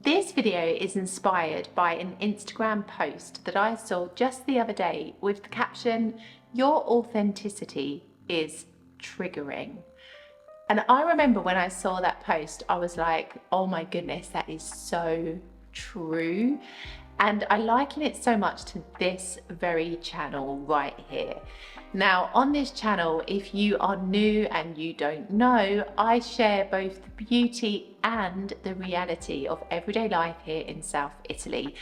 This video is inspired by an Instagram post that I saw just the other day with the caption, "Your authenticity is triggering." And I remember when I saw that post, I was like, oh my goodness, that is so true. And I liken it so much to this very channel right here. Now, on this channel, if you are new and you don't know, I share both the beauty and the reality of everyday life here in South Italy.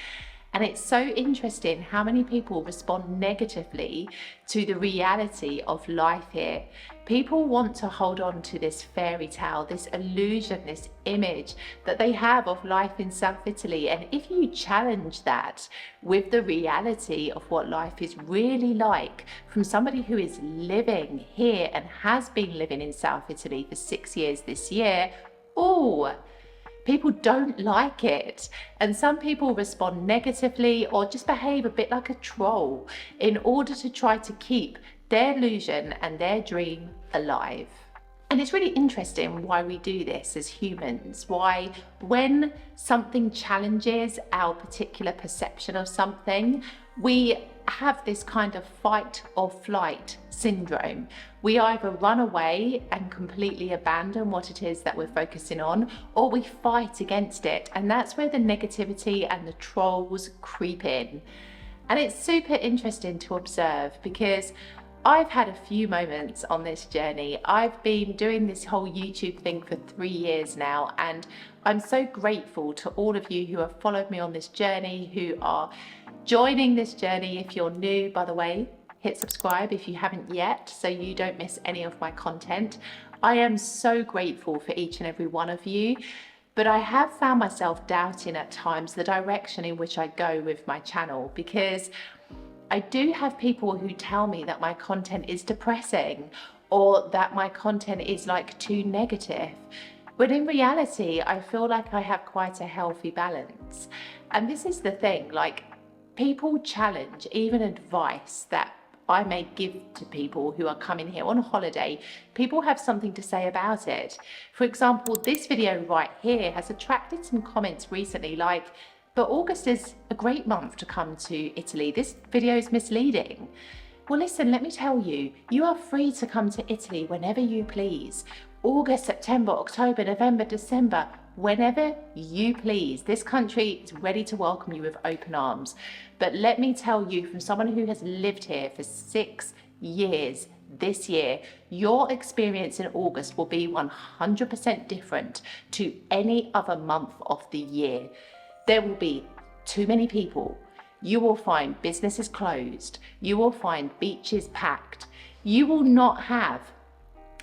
And it's so interesting how many people respond negatively to the reality of life here. People want to hold on to this fairy tale, this illusion, this image that they have of life in South Italy. And if you challenge that with the reality of what life is really like from somebody who is living here and has been living in South Italy for 6 years this year, people don't like it. And some people respond negatively or just behave a bit like a troll in order to try to keep their illusion and their dream alive. And it's really interesting why we do this as humans, why when something challenges our particular perception of something, we have this kind of fight or flight syndrome. We either run away and completely abandon what it is that we're focusing on, or we fight against it. And that's where the negativity and the trolls creep in. And it's super interesting to observe because I've had a few moments on this journey. I've been doing this whole YouTube thing for 3 years now, and I'm so grateful to all of you who have followed me on this journey, who are joining this journey. If you're new, by the way, hit subscribe if you haven't yet so you don't miss any of my content. I am so grateful for each and every one of you, but I have found myself doubting at times the direction in which I go with my channel, because I do have people who tell me that my content is depressing or that my content is like too negative. But in reality, I feel like I have quite a healthy balance. And this is the thing, like, people challenge even advice that I may give to people who are coming here on holiday. People have something to say about it. For example, this video right here has attracted some comments recently like, but August is a great month to come to Italy. This video is misleading. Well, listen, let me tell you, you are free to come to Italy whenever you please. August, September, October, November, December, whenever you please. This country is ready to welcome you with open arms. But let me tell you, from someone who has lived here for 6 years this year, your experience in August will be 100% different to any other month of the year. There will be too many people. You will find businesses closed. You will find beaches packed. You will not have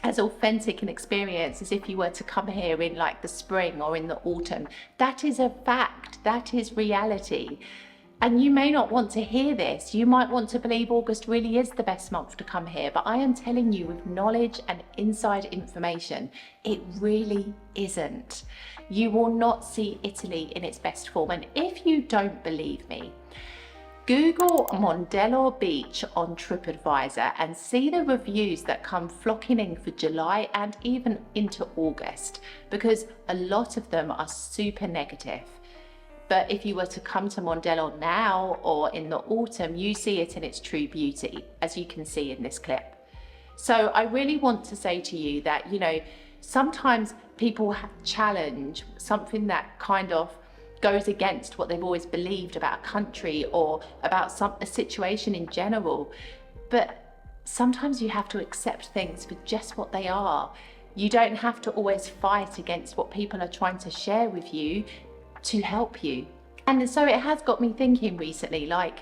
as authentic an experience as if you were to come here in like the spring or in the autumn. That is a fact. That is reality. And you may not want to hear this. You might want to believe August really is the best month to come here, but I am telling you with knowledge and inside information, it really isn't. You will not see Italy in its best form. And if you don't believe me, Google Mondello Beach on TripAdvisor and see the reviews that come flocking in for July and even into August, because a lot of them are super negative. But if you were to come to Mondello now or in the autumn, you see it in its true beauty, as you can see in this clip. So I really want to say to you that, you know, sometimes people challenge something that kind of goes against what they've always believed about a country or about a situation in general. But sometimes you have to accept things for just what they are. You don't have to always fight against what people are trying to share with you to help you. And so it has got me thinking recently, like,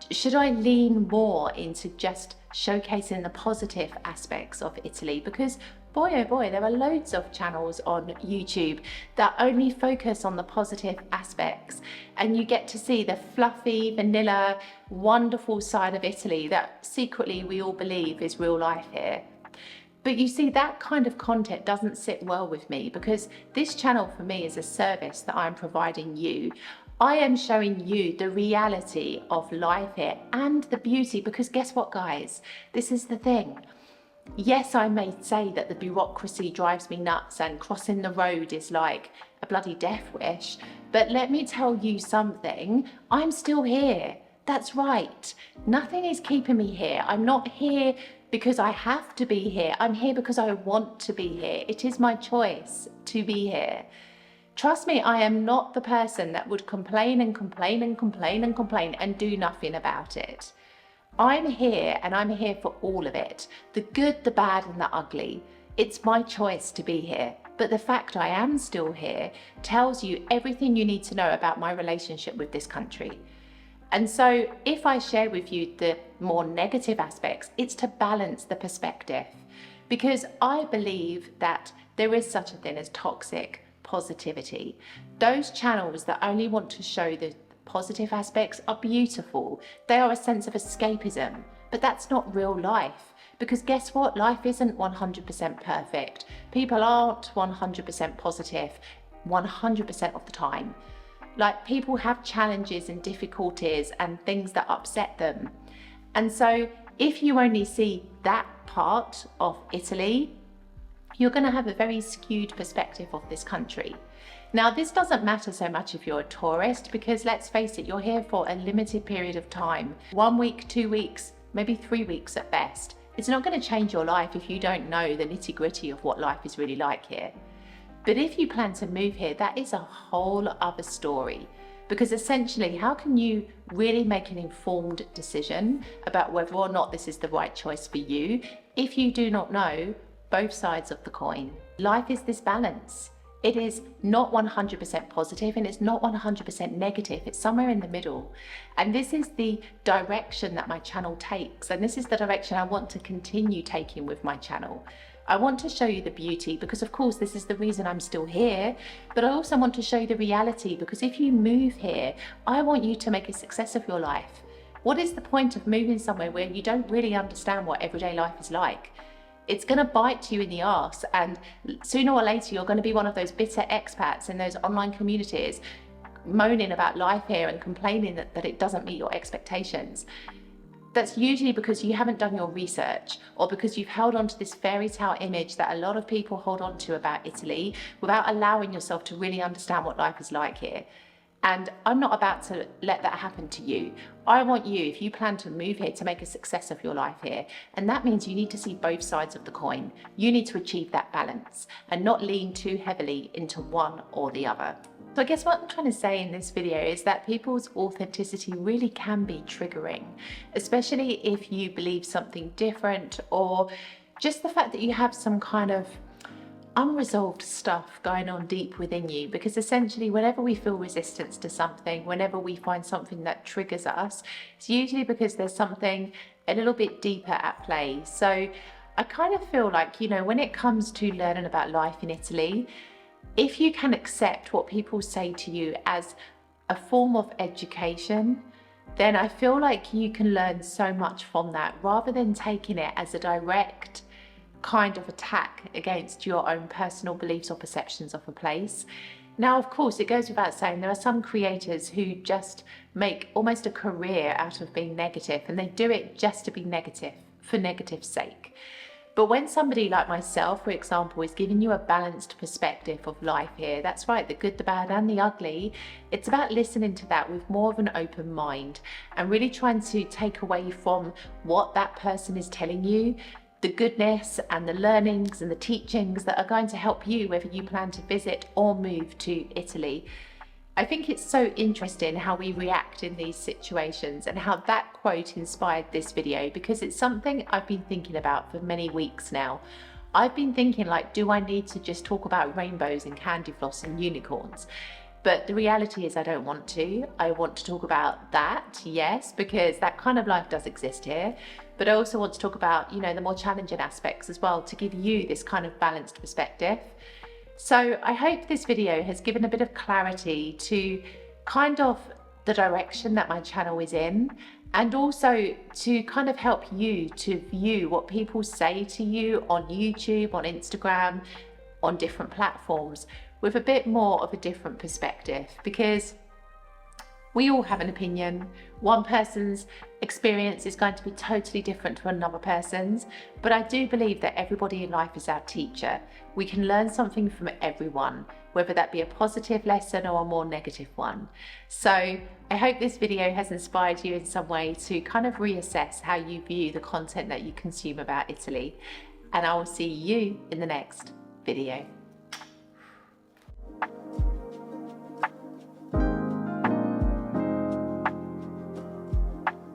should I lean more into just showcasing the positive aspects of Italy? Because boy, oh boy, there are loads of channels on YouTube that only focus on the positive aspects, and you get to see the fluffy, vanilla, wonderful side of Italy that secretly we all believe is real life here. But you see, that kind of content doesn't sit well with me, because this channel for me is a service that I'm providing you. I am showing you the reality of life here and the beauty, because guess what, guys? This is the thing. Yes, I may say that the bureaucracy drives me nuts and crossing the road is like a bloody death wish, But let me tell you something, I'm still here. That's right. Nothing is keeping me here. I'm not here because I have to be here. I'm here because I want to be here. It is my choice to be here. Trust me, I am not the person that would complain and complain and complain and complain and do nothing about it. I'm here and I'm here for all of it. The good, the bad and the ugly. It's my choice to be here. But the fact I am still here tells you everything you need to know about my relationship with this country. And so if I share with you the more negative aspects, it's to balance the perspective, because I believe that there is such a thing as toxic positivity. Those channels that only want to show the positive aspects are beautiful. They are a sense of escapism, but that's not real life. Because guess what? Life isn't 100% perfect. People aren't 100% positive 100% of the time. Like, people have challenges and difficulties and things that upset them. And so if you only see that part of Italy, you're going to have a very skewed perspective of this country. Now, this doesn't matter so much if you're a tourist, because let's face it, you're here for a limited period of time. 1 week, 2 weeks, maybe 3 weeks at best. It's not going to change your life if you don't know the nitty-gritty of what life is really like here. But if you plan to move here, that is a whole other story. Because essentially, how can you really make an informed decision about whether or not this is the right choice for you if you do not know both sides of the coin? Life is this balance. It is not 100% positive and it's not 100% negative. It's somewhere in the middle. And this is the direction that my channel takes. And this is the direction I want to continue taking with my channel. I want to show you the beauty because, of course, this is the reason I'm still here. But I also want to show you the reality, because if you move here, I want you to make a success of your life. What is the point of moving somewhere where you don't really understand what everyday life is like? It's going to bite you in the arse, and sooner or later you're going to be one of those bitter expats in those online communities moaning about life here and complaining that it doesn't meet your expectations. That's usually because you haven't done your research, or because you've held on to this fairy tale image that a lot of people hold on to about Italy without allowing yourself to really understand what life is like here. And I'm not about to let that happen to you. I want you, if you plan to move here, to make a success of your life here. And that means you need to see both sides of the coin. You need to achieve that balance and not lean too heavily into one or the other. So I guess what I'm trying to say in this video is that people's authenticity really can be triggering, especially if you believe something different, or just the fact that you have some kind of unresolved stuff going on deep within you. Because essentially, whenever we feel resistance to something, whenever we find something that triggers us, it's usually because there's something a little bit deeper at play. So I kind of feel like, you know, when it comes to learning about life in Italy, if you can accept what people say to you as a form of education, then I feel like you can learn so much from that, rather than taking it as a direct kind of attack against your own personal beliefs or perceptions of a place. Now, of course, it goes without saying, there are some creators who just make almost a career out of being negative, and they do it just to be negative for negative's sake. But when somebody like myself, for example, is giving you a balanced perspective of life here, that's right, the good, the bad and the ugly, it's about listening to that with more of an open mind and really trying to take away from what that person is telling you the goodness and the learnings and the teachings that are going to help you, whether you plan to visit or move to Italy. I think it's so interesting how we react in these situations, and how that quote inspired this video, because it's something I've been thinking about for many weeks now. I've been thinking, like, do I need to just talk about rainbows and candy floss and unicorns? But the reality is I don't want to. I want to talk about that, yes, because that kind of life does exist here. But I also want to talk about, you know, the more challenging aspects as well, to give you this kind of balanced perspective. So I hope this video has given a bit of clarity to kind of the direction that my channel is in, and also to kind of help you to view what people say to you on YouTube, on Instagram, on different platforms with a bit more of a different perspective, because we all have an opinion. One person's experience is going to be totally different to another person's, but I do believe that everybody in life is our teacher. We can learn something from everyone, whether that be a positive lesson or a more negative one. So I hope this video has inspired you in some way to kind of reassess how you view the content that you consume about Italy. And I will see you in the next video.